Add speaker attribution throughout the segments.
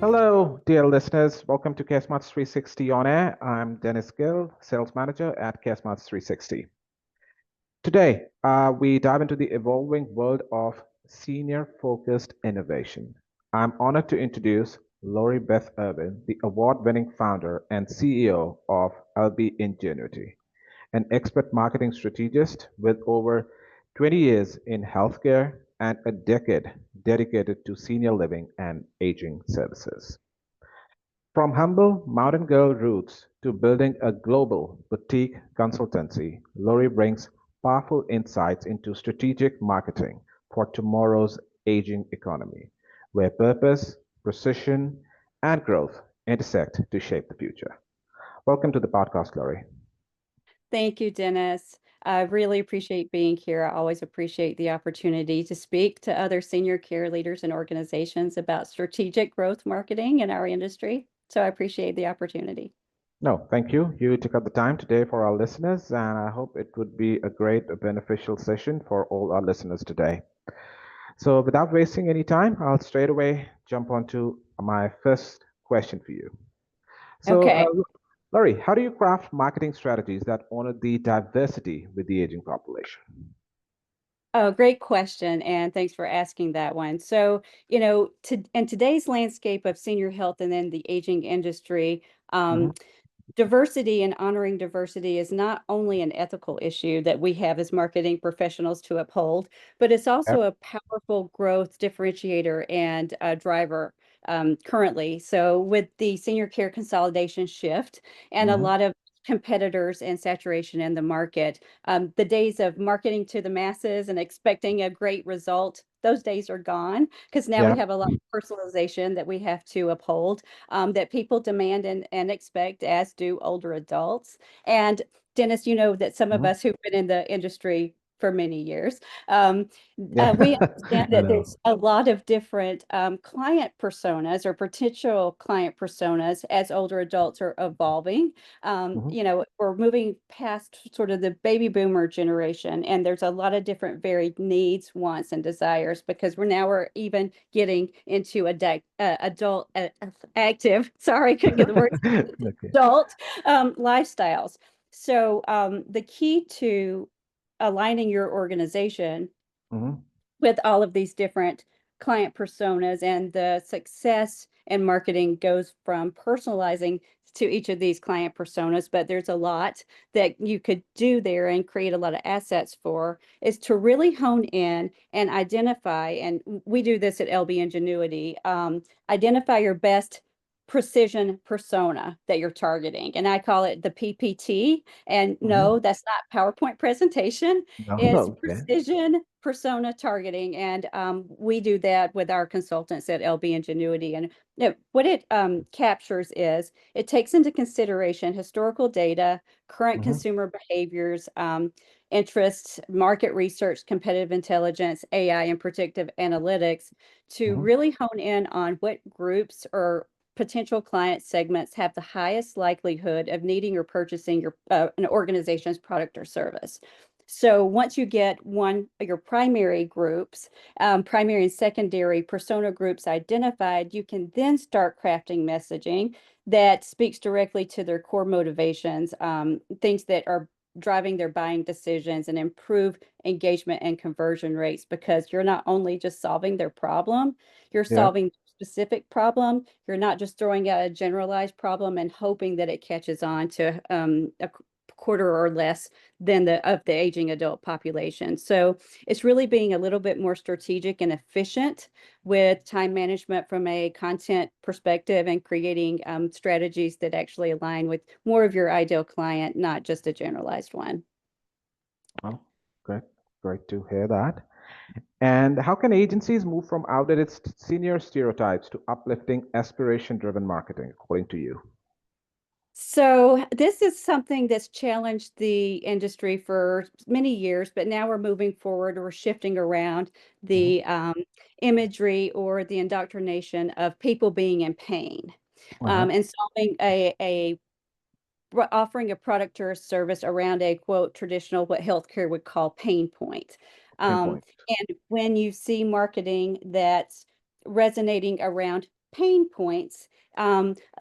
Speaker 1: Hello, dear listeners. Welcome to CareSmartz360 On Air. I'm Dennis Gill, Sales Manager at CareSmartz360. Today, we dive into the evolving world of senior-focused innovation. I'm honored to introduce Lori Beth Irvin, the award-winning founder and CEO of LBIngenuity, an expert marketing strategist with over 20 years in healthcare and a decade dedicated to senior living and aging services. From humble mountain girl roots to building a global boutique consultancy, Lori brings powerful insights into strategic marketing for tomorrow's aging economy, where purpose, precision, and growth intersect to shape the future. Welcome to the podcast, Lori.
Speaker 2: Thank you, Dennis. I really appreciate being here. I always appreciate the opportunity to speak to other senior care leaders and organizations about strategic growth marketing in our industry. So I appreciate the opportunity.
Speaker 1: No, thank you. You took up the time today for our listeners, and I hope it would be a great, beneficial session for all our listeners today. So, without wasting any time, I'll straight away jump on to my first question for you. So,
Speaker 2: Okay.
Speaker 1: Laurie, how do you craft marketing strategies that honor the diversity with the aging population?
Speaker 2: Oh, great question. And thanks for asking that one. So, in today's landscape of senior health and then the aging industry,
Speaker 1: Hmm.
Speaker 2: diversity and honoring diversity is not only an ethical issue that we have as marketing professionals to uphold, but it's also
Speaker 1: Yep.
Speaker 2: a powerful growth differentiator and driver currently. So, with the senior care consolidation shift and a
Speaker 1: Hmm.
Speaker 2: lot of competitors and saturation in the market, the days of marketing to the masses and expecting a great result, those days are gone because now we
Speaker 1: Yeah.
Speaker 2: have a lot of personalization that we have to uphold, that people demand and expect, as do older adults. And Dennis, you know that some of
Speaker 1: Hmm.
Speaker 2: us who've been in the industry for many years, um,
Speaker 1: Yeah.
Speaker 2: we understand
Speaker 1: I
Speaker 2: that
Speaker 1: know.
Speaker 2: there's a lot of different client personas or potential client personas as older adults are evolving.
Speaker 1: Hmm.
Speaker 2: We're moving past sort of the baby boomer generation, and there's a lot of different varied needs, wants, and desires because we're even getting into adult active. Sorry, couldn't get the words.
Speaker 1: Okay.
Speaker 2: Adult lifestyles. So the key to aligning your organization
Speaker 1: Hmm.
Speaker 2: with all of these different client personas and the success and marketing goes from personalizing to each of these client personas, but there's a lot that you could do there and create a lot of assets for, is to really hone in and identify, and we do this at LB Ingenuity, identify your best precision persona that you're targeting. And I call it the PPT. And
Speaker 1: Hmm.
Speaker 2: no, that's not PowerPoint presentation.
Speaker 1: No.
Speaker 2: It's
Speaker 1: Okay.
Speaker 2: precision persona targeting. And we do that with our consultants at LB Ingenuity. And what it captures is it takes into consideration historical data, current
Speaker 1: Hmm.
Speaker 2: consumer behaviors, interests, market research, competitive intelligence, AI, and predictive analytics to
Speaker 1: Hmm.
Speaker 2: really hone in on what groups or potential client segments have the highest likelihood of needing or purchasing an organization's product or service. So once you get one of your primary groups, primary and secondary persona groups identified, you can then start crafting messaging that speaks directly to their core motivations, things that are driving their buying decisions and improve engagement and conversion rates because you're not only just solving their problem, you're
Speaker 1: Yeah.
Speaker 2: solving specific problem. You're not just throwing out a generalized problem and hoping that it catches on to a quarter or less than the aging adult population. So it's really being a little bit more strategic and efficient with time management from a content perspective and creating strategies that actually align with more of your ideal client, not just a generalized one.
Speaker 1: Well, great. Great to hear that. And how can agencies move from outdated senior stereotypes to uplifting aspiration-driven marketing, according to you?
Speaker 2: So this is something that's challenged the industry for many years, but now we're moving forward. We're shifting around
Speaker 1: Hmm.
Speaker 2: the imagery or the indoctrination of people being in pain,
Speaker 1: Uh-huh.
Speaker 2: and solving offering a product or a service around a quote traditional what healthcare would call pain point.
Speaker 1: Pinpoint.
Speaker 2: And when you see marketing that's resonating around pain points,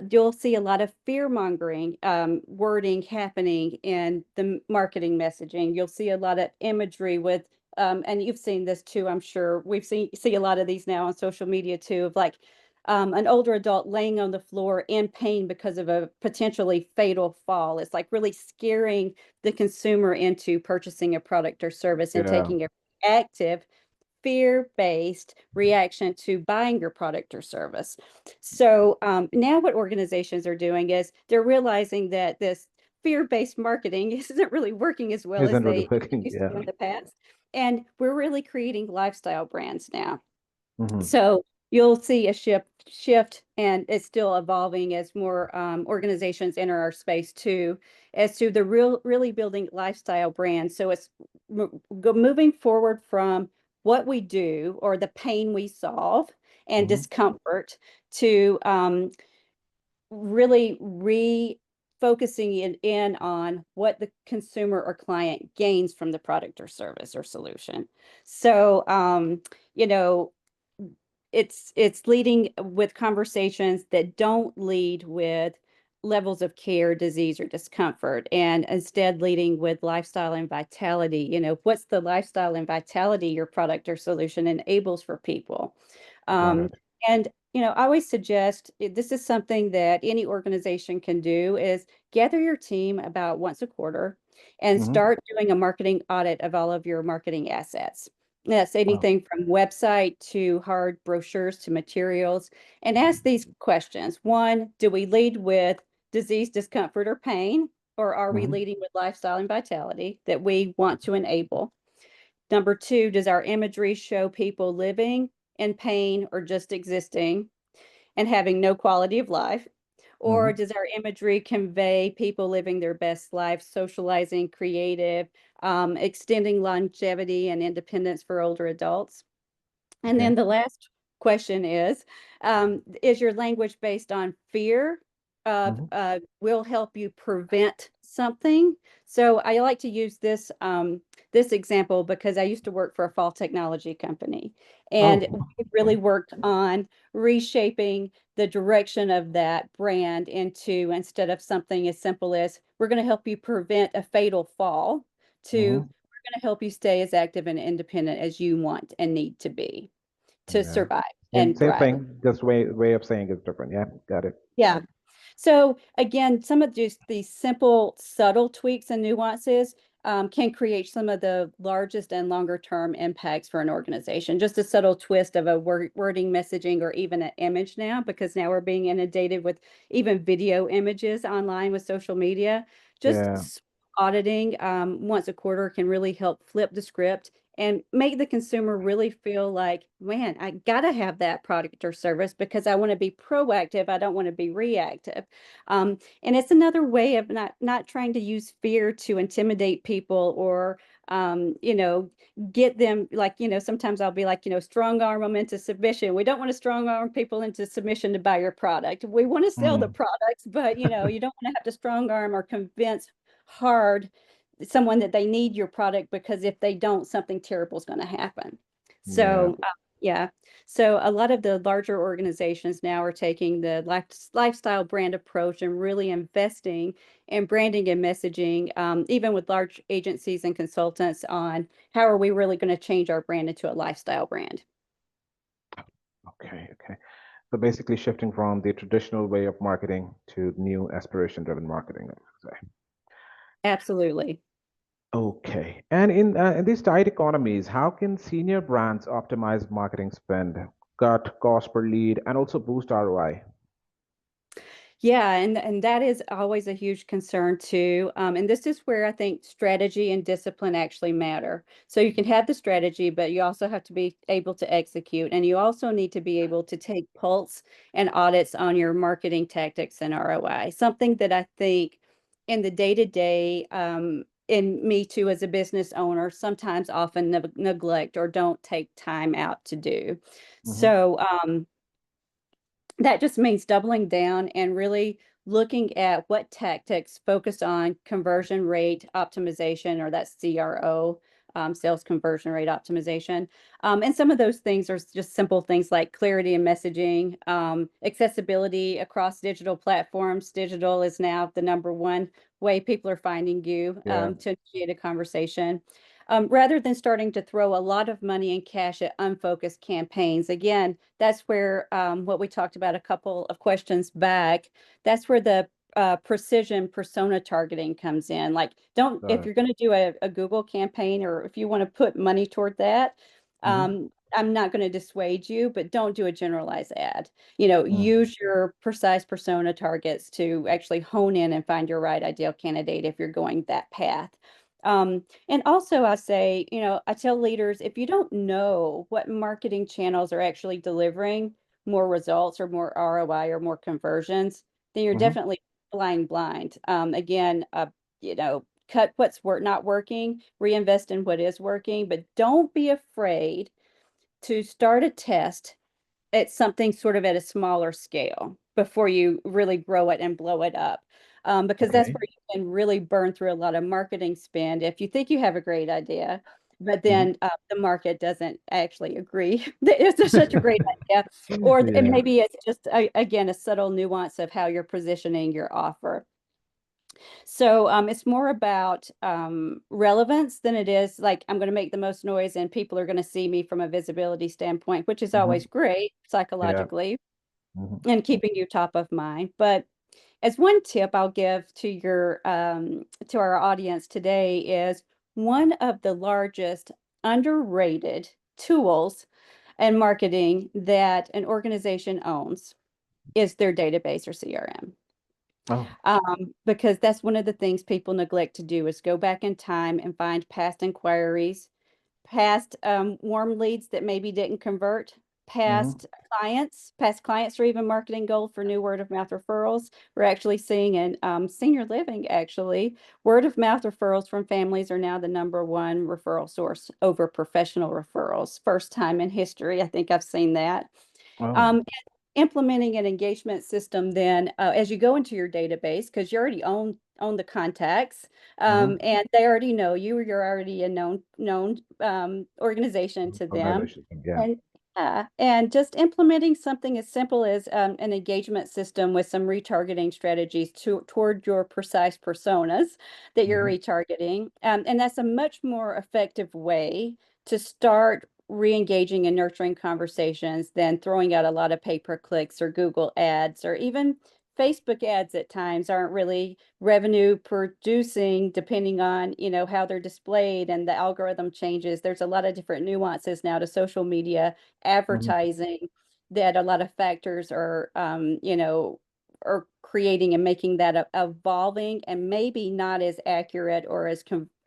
Speaker 2: you'll see a lot of fear mongering wording happening in the marketing messaging. You'll see a lot of imagery with, and you've seen this too, I'm sure. We've see a lot of these now on social media too, of like an older adult laying on the floor in pain because of a potentially fatal fall. It's like really scaring the consumer into purchasing a product or service and
Speaker 1: Yeah.
Speaker 2: taking a active fear-based reaction to buying your product or service. So now what organizations are doing is they're realizing that this fear-based marketing isn't really working as well as
Speaker 1: Isn't really
Speaker 2: they
Speaker 1: working.
Speaker 2: used to
Speaker 1: Yeah.
Speaker 2: in the past. And we're really creating lifestyle brands now.
Speaker 1: Hmm.
Speaker 2: So you'll see a shift, and it's still evolving as more organizations enter our space too, as to the really building lifestyle brands. So it's moving forward from what we do or the pain we solve and
Speaker 1: Hmm.
Speaker 2: discomfort to really refocusing in on what the consumer or client gains from the product or service or solution. So, you know, it's leading with conversations that don't lead with levels of care, disease, or discomfort, and instead leading with lifestyle and vitality. What's the lifestyle and vitality your product or solution enables for people?
Speaker 1: Got
Speaker 2: Um,
Speaker 1: it.
Speaker 2: and I always suggest this is something that any organization can do is gather your team about once a quarter and
Speaker 1: Hmm.
Speaker 2: start doing a marketing audit of all of your marketing assets. That's
Speaker 1: Wow.
Speaker 2: anything from website to hard brochures to materials, and ask these questions. One, do we lead with disease, discomfort, or pain? Or are we
Speaker 1: Hmm.
Speaker 2: leading with lifestyle and vitality that we want to enable? Number two, does our imagery show people living in pain or just existing and having no quality of life? Or
Speaker 1: Hmm.
Speaker 2: does our imagery convey people living their best life, socializing, creative, extending longevity and independence for older adults? And
Speaker 1: Okay.
Speaker 2: then the last question is your language based on fear of
Speaker 1: Hmm.
Speaker 2: will help you prevent something? So I like to use this example because I used to work for a fall technology company, and
Speaker 1: Oh,
Speaker 2: we really
Speaker 1: okay.
Speaker 2: worked on reshaping the direction of that brand into, instead of something as simple as we're going to help you prevent a fatal fall, to
Speaker 1: Hmm.
Speaker 2: we're going to help you stay as active and independent as you want and need to be to
Speaker 1: Yeah.
Speaker 2: survive
Speaker 1: And
Speaker 2: and
Speaker 1: same
Speaker 2: thrive.
Speaker 1: thing, just way of saying is different. Yeah, got it.
Speaker 2: Yeah. So again, some of just these simple, subtle tweaks and nuances can create some of the largest and longer term impacts for an organization. Just a subtle twist of a wording, messaging, or even an image now, because now we're being inundated with even video images online with social media.
Speaker 1: Yeah.
Speaker 2: Just auditing once a quarter can really help flip the script and make the consumer really feel like, man, I gotta have that product or service because I want to be proactive. I don't want to be reactive. And it's another way of not trying to use fear to intimidate people or get them, like, sometimes I'll be like, strong arm them into submission. We don't want to strong arm people into submission to buy your product. We want to sell the
Speaker 1: Mm.
Speaker 2: products, but you don't want to have to strong arm or convince hard someone that they need your product, because if they don't, something terrible is going to happen.
Speaker 1: Yeah.
Speaker 2: So yeah, so a lot of the larger organizations now are taking the lifestyle brand approach and really investing in branding and messaging, even with large agencies and consultants, on how are we really going to change our brand into a lifestyle brand.
Speaker 1: Okay. Okay. So basically shifting from the traditional way of marketing to new aspiration-driven marketing, I would say.
Speaker 2: Absolutely.
Speaker 1: Okay. And in these tight economies, how can senior brands optimize marketing spend, cut cost per lead, and also boost ROI?
Speaker 2: Yeah, and that is always a huge concern too. And this is where I think strategy and discipline actually matter. So you can have the strategy, but you also have to be able to execute, and you also need to be able to take pulse and audits on your marketing tactics and ROI. Something that I think in the day-to-day, in me too as a business owner, sometimes often neglect or don't take time out to do.
Speaker 1: Hmm.
Speaker 2: So that just means doubling down and really looking at what tactics focus on conversion rate optimization, or that CRO, sales conversion rate optimization. And some of those things are just simple things like clarity in messaging, accessibility across digital platforms. Digital is now the #1 way people are finding you
Speaker 1: Yeah.
Speaker 2: to initiate a conversation. Rather than starting to throw a lot of money and cash at unfocused campaigns. Again, that's where what we talked about a couple of questions back, that's where the precision persona targeting comes in. Like,
Speaker 1: Got
Speaker 2: if
Speaker 1: it.
Speaker 2: you're going to do a Google campaign, or if you want to put money toward that,
Speaker 1: Mm-hmm.
Speaker 2: I'm not going to dissuade you, but don't do a generalized ad.
Speaker 1: Mm.
Speaker 2: Use your precise persona targets to actually hone in and find your right ideal candidate if you're going that path. And also I say, I tell leaders, if you don't know what marketing channels are actually delivering more results or more ROI or more conversions, then you're
Speaker 1: Mm-hmm.
Speaker 2: definitely flying blind. Again, cut what's not working, reinvest in what is working, but don't be afraid to start a test at something sort of at a smaller scale before you really grow it and blow it up. Because that's
Speaker 1: Okay.
Speaker 2: where you can really burn through a lot of marketing spend if you think you have a great idea, but
Speaker 1: Mm-hmm.
Speaker 2: then the market doesn't actually agree that it's such a great idea. Or and
Speaker 1: Yeah.
Speaker 2: maybe it's just, again, a subtle nuance of how you're positioning your offer. So it's more about relevance than it is like I'm going to make the most noise and people are going to see me from a visibility standpoint, which is
Speaker 1: Mm-hmm.
Speaker 2: always great
Speaker 1: Yeah.
Speaker 2: psychologically
Speaker 1: Mm-hmm.
Speaker 2: and keeping you top of mind. But as one tip I'll give to your to our audience today is one of the largest underrated tools and marketing that an organization owns is their database or CRM.
Speaker 1: Oh.
Speaker 2: Because that's one of the things people neglect to do is go back in time and find past inquiries, past warm leads that maybe didn't convert,
Speaker 1: Mm-hmm.
Speaker 2: past clients or even marketing goal for new word of mouth referrals. We're actually seeing in senior living, actually, word of mouth referrals from families are now the #1 referral source over professional referrals. First time in history, I think I've seen that.
Speaker 1: Oh.
Speaker 2: And implementing an engagement system then as you go into your database, because you already own the contacts,
Speaker 1: Mm-hmm.
Speaker 2: and they already know you, or you're already a known organization to them.
Speaker 1: Organization. Yeah.
Speaker 2: And just implementing something as simple as an engagement system with some retargeting strategies toward your precise personas that you're
Speaker 1: Mm-hmm.
Speaker 2: retargeting. And that's a much more effective way to start re-engaging and nurturing conversations than throwing out a lot of pay-per-clicks or Google ads, or even Facebook ads at times aren't really revenue producing, depending on, how they're displayed and the algorithm changes. There's a lot of different nuances now to social media
Speaker 1: Mm-hmm.
Speaker 2: advertising that a lot of factors are creating and making that evolving and maybe not as accurate or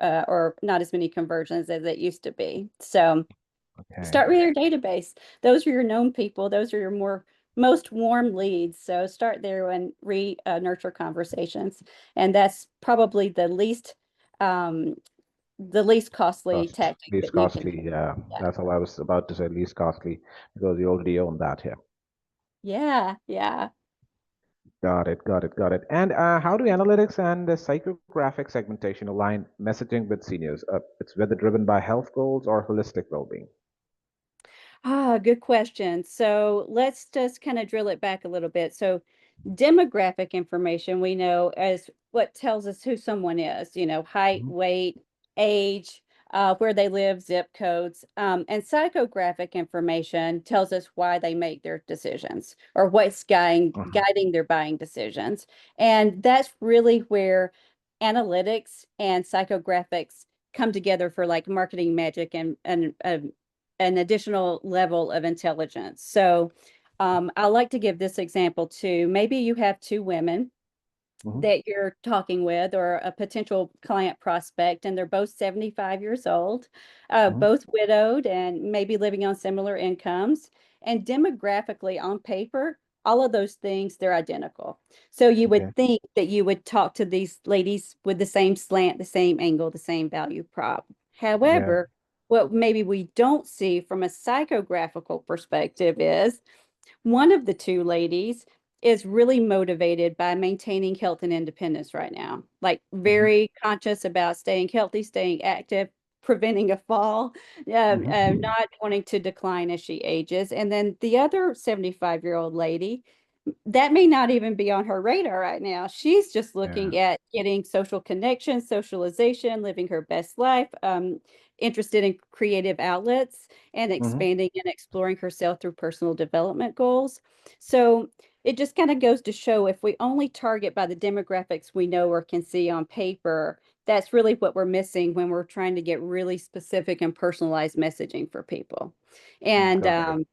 Speaker 2: or not as many conversions as it used to be. So
Speaker 1: Okay.
Speaker 2: start with your database. Those are your known people. Those are your most warm leads. So start there and nurture conversations. And that's probably the least costly tactic
Speaker 1: Least
Speaker 2: that you can.
Speaker 1: costly. Yeah.
Speaker 2: Yeah.
Speaker 1: That's all I was about to say. Least costly because you already own that here.
Speaker 2: Yeah. Yeah.
Speaker 1: Got it. Got it. Got it. And how do analytics and the psychographic segmentation align messaging with seniors? It's whether driven by health goals or holistic well-being.
Speaker 2: Good question. So let's just kind of drill it back a little bit. So demographic information we know as what tells us who someone is, height,
Speaker 1: Mhm.
Speaker 2: weight, age, where they live, zip codes. And psychographic information tells us why they make their decisions or what's
Speaker 1: Uh-huh.
Speaker 2: guiding their buying decisions. And that's really where analytics and psychographics come together for like marketing magic and an additional level of intelligence. So I like to give this example too. Maybe you have two women
Speaker 1: Mhm.
Speaker 2: that you're talking with or a potential client prospect, and they're both 75 years old,
Speaker 1: Mhm.
Speaker 2: both widowed and maybe living on similar incomes. And demographically on paper, all of those things, they're identical. So you
Speaker 1: Okay.
Speaker 2: would think that you would talk to these ladies with the same slant, the same angle, the same value prop.
Speaker 1: Yeah.
Speaker 2: However, what maybe we don't see from a psychographical perspective is one of the two ladies is really motivated by maintaining health and independence right now, like
Speaker 1: Mhm.
Speaker 2: very conscious about staying healthy, staying active, preventing a fall, not wanting to decline as she ages. And then the other 75-year-old lady, that may not even be on her radar right now. She's just
Speaker 1: Yeah.
Speaker 2: looking at getting social connection, socialization, living her best life, interested in creative outlets and
Speaker 1: Hmm.
Speaker 2: expanding and exploring herself through personal development goals. So it just kind of goes to show if we only target by the demographics we know or can see on paper, that's really what we're missing when we're trying to get really specific and personalized messaging for people. And
Speaker 1: Got it.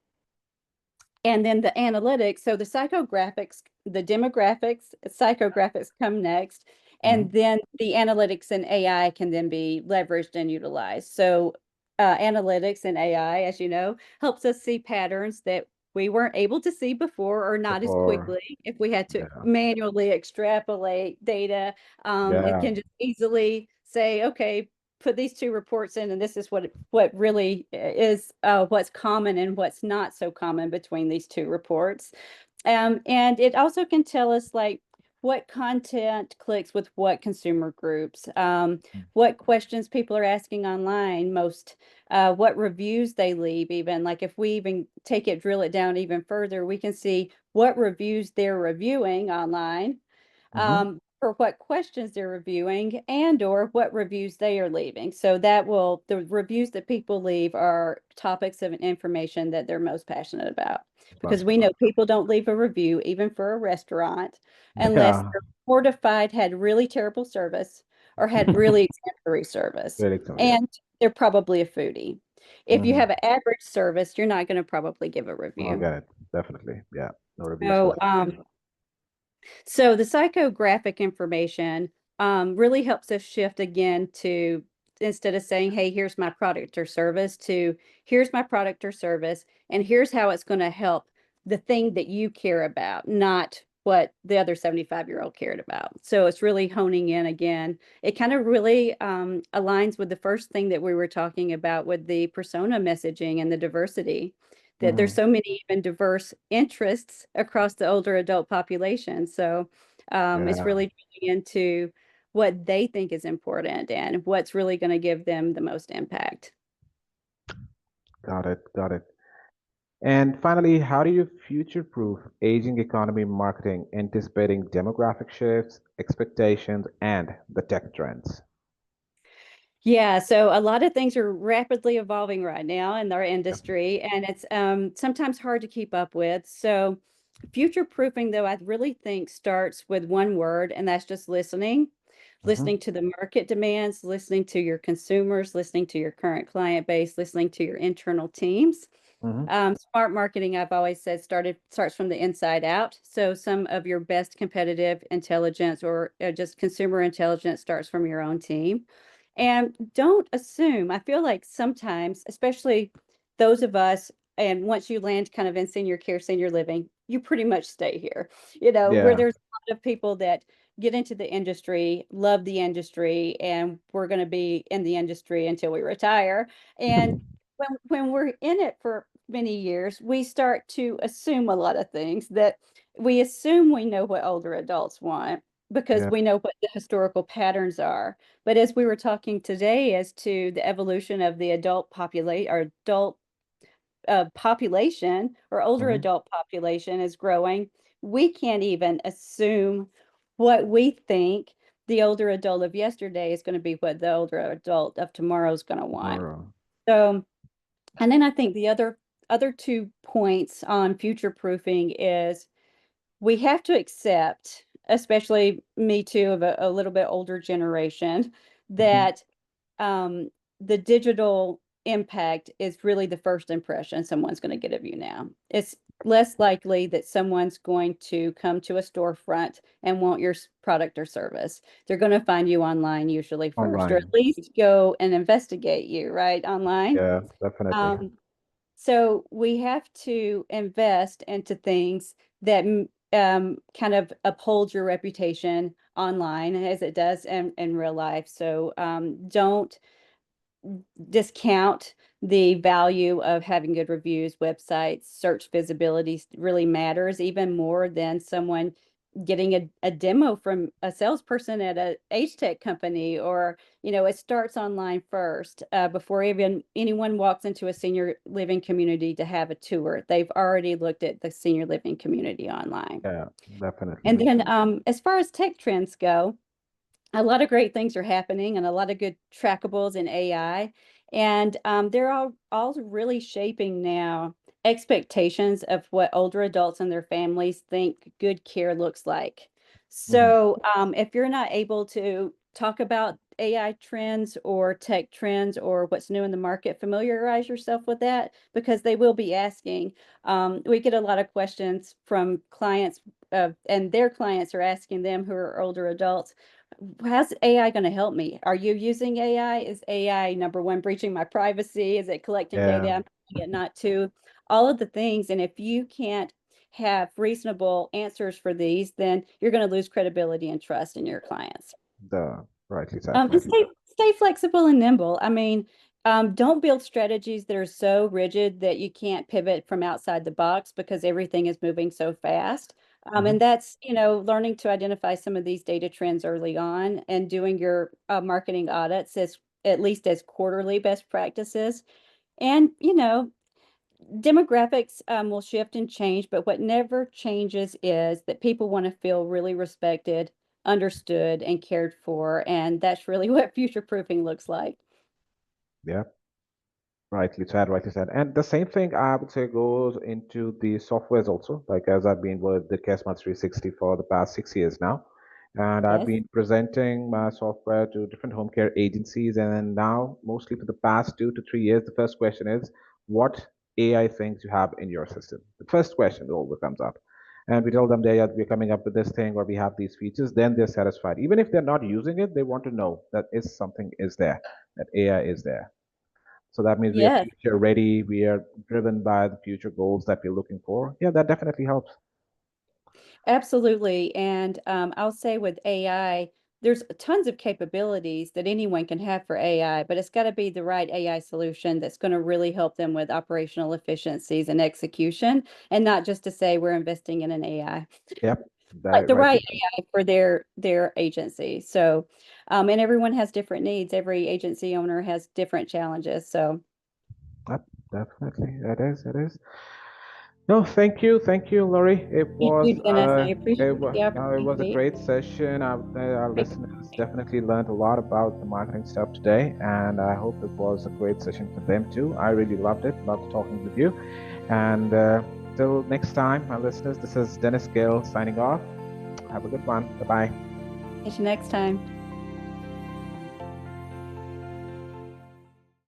Speaker 2: and then the analytics, so the psychographics, the demographics, psychographics come next,
Speaker 1: Hmm.
Speaker 2: and then the analytics and AI can then be leveraged and utilized. So analytics and AI, as you know, helps us see patterns that we weren't able to see before or not as
Speaker 1: Before.
Speaker 2: quickly if we had to
Speaker 1: Yeah.
Speaker 2: manually extrapolate data. It
Speaker 1: Yeah.
Speaker 2: can just easily say, okay, put these two reports in, and this is what really is what's common and what's not so common between these two reports. And it also can tell us like what content clicks with what consumer groups, what questions people are asking online most, what reviews they leave. Even like if we even drill it down even further, we can see what reviews they're reviewing online,
Speaker 1: Hmm.
Speaker 2: for what questions they're reviewing and or what reviews they are leaving. So the reviews that people leave are topics of information that they're most passionate about. Because we know people don't leave a review, even for a restaurant, unless
Speaker 1: Yeah.
Speaker 2: they're mortified, had really terrible service, or had really exemplary service.
Speaker 1: Very exciting. Yeah.
Speaker 2: And they're probably a foodie. If you
Speaker 1: Hmm.
Speaker 2: have an average service, you're not going to probably give a
Speaker 1: I
Speaker 2: review.
Speaker 1: get it. Definitely. Yeah. No reviews for
Speaker 2: So,
Speaker 1: that.
Speaker 2: so the psychographic information really helps us shift again to, instead of saying, hey, here's my product or service, to here's my product or service, and here's how it's going to help the thing that you care about, not what the other 75-year-old cared about. So it's really honing in again. It kind of really aligns with the first thing that we were talking about with the persona messaging and the diversity, that there's
Speaker 1: Hmm.
Speaker 2: so many even diverse interests across the older adult population. So it's
Speaker 1: Yeah.
Speaker 2: really drilling into what they think is important and what's really going to give them the most impact.
Speaker 1: Got it. Got it. And finally, how do you future-proof aging economy marketing, anticipating demographic shifts, expectations, and the tech trends?
Speaker 2: Yeah, so a lot of things are rapidly evolving right now in our
Speaker 1: Yep.
Speaker 2: industry, and it's sometimes hard to keep up with. So, future proofing, though, I really think starts with one word, and that's just listening.
Speaker 1: Hmm.
Speaker 2: Listening to the market demands, listening to your consumers, listening to your current client base, listening to your internal teams.
Speaker 1: Hmm.
Speaker 2: Smart marketing, I've always said, starts from the inside out. So some of your best competitive intelligence or just consumer intelligence starts from your own team. And don't assume. I feel like sometimes, especially those of us, and once you land kind of in senior care, senior living, you pretty much stay here. Where
Speaker 1: Yeah.
Speaker 2: there's a lot of people that get into the industry, love the industry, and we're going to be in the industry until we retire. And when we're in it for many years, we start to assume a lot of things, that we assume we know what older adults want because
Speaker 1: Yeah.
Speaker 2: we know what the historical patterns are. But as we were talking today as to the evolution of the adult population or older
Speaker 1: Hmm.
Speaker 2: adult population is growing, we can't even assume what we think the older adult of yesterday is going to be what the older adult of tomorrow is going to want.
Speaker 1: Tomorrow.
Speaker 2: So, and then I think the other 2 points on future proofing is we have to accept, especially me too, of a little bit older generation,
Speaker 1: Hmm.
Speaker 2: that the digital impact is really the first impression someone's going to get of you now. It's less likely that someone's going to come to a storefront and want your product or service. They're going to find you online usually first, or at
Speaker 1: Online.
Speaker 2: least go and investigate you, right, online.
Speaker 1: Yeah, definitely.
Speaker 2: Um, so we have to invest into things that kind of uphold your reputation online as it does in real life. So don't discount the value of having good reviews, websites, search visibility really matters even more than someone getting a demo from a salesperson at a age tech company, or, it starts online first, before even anyone walks into a senior living community to have a tour. They've already looked at the senior living community online.
Speaker 1: Yeah, definitely.
Speaker 2: And then as far as tech trends go, a lot of great things are happening and a lot of good trackables in AI. And they're all really shaping now expectations of what older adults and their families think good care looks like. So if you're not able to talk about AI trends or tech trends or what's new in the market, familiarize yourself with that, because they will be asking. We get a lot of questions from clients, and their clients are asking them, who are older adults, how's AI going to help me? Are you using AI? Is AI, number one, breaching my privacy? Is it collecting data I'm telling it not to? All of the things. And if you can't have reasonable answers for these, then you're going to lose credibility and trust in your clients.
Speaker 1: Rightly said.
Speaker 2: And stay flexible and nimble. I mean, don't build strategies that are so rigid that you can't pivot from outside the box, because everything is moving so fast. And that's, learning to identify some of these data trends early on and doing your marketing audits at least as quarterly best practices. And, demographics will shift and change, but what never changes is that people want to feel really respected, understood, and cared for. And that's really what future proofing looks like.
Speaker 1: Yeah. Rightly said, rightly said. And the same thing I would say goes into the softwares also. Like, as I've been with the CareSmartz360 for the past 6 years now, and I've
Speaker 2: Yes.
Speaker 1: been presenting my software to different home care agencies. And now, mostly for the past 2 to 3 years, the first question is, what AI things you have in your system? The first question that always comes up. And we tell them, yeah, we're coming up with this thing, or we have these features. Then they're satisfied. Even if they're not using it, they want to know that something is there, that AI is there. So that means we are
Speaker 2: Yes,
Speaker 1: future ready. We are driven by the future goals that we're looking for. Yeah, that definitely helps.
Speaker 2: absolutely. And I'll say with AI, there's tons of capabilities that anyone can have for AI, but it's got to be the right AI solution that's going to really help them with operational efficiencies and execution, and not just to say we're investing in an AI.
Speaker 1: Yep,
Speaker 2: Like
Speaker 1: that
Speaker 2: the
Speaker 1: right.
Speaker 2: right AI for their agency. So, and everyone has different needs. Every agency owner has different challenges. So,
Speaker 1: Yep, definitely. It is. It is. No, thank you, Lori.
Speaker 2: thank you, Dennis. I appreciate the
Speaker 1: It was a
Speaker 2: opportunity.
Speaker 1: great session. I would say our listeners definitely learned a lot about the marketing stuff today, and I hope it was a great session for them too. I really loved it. Loved talking with you. And till next time, my listeners, this is Dennis Gill signing off. Have a good one. Bye bye.
Speaker 2: See you next time.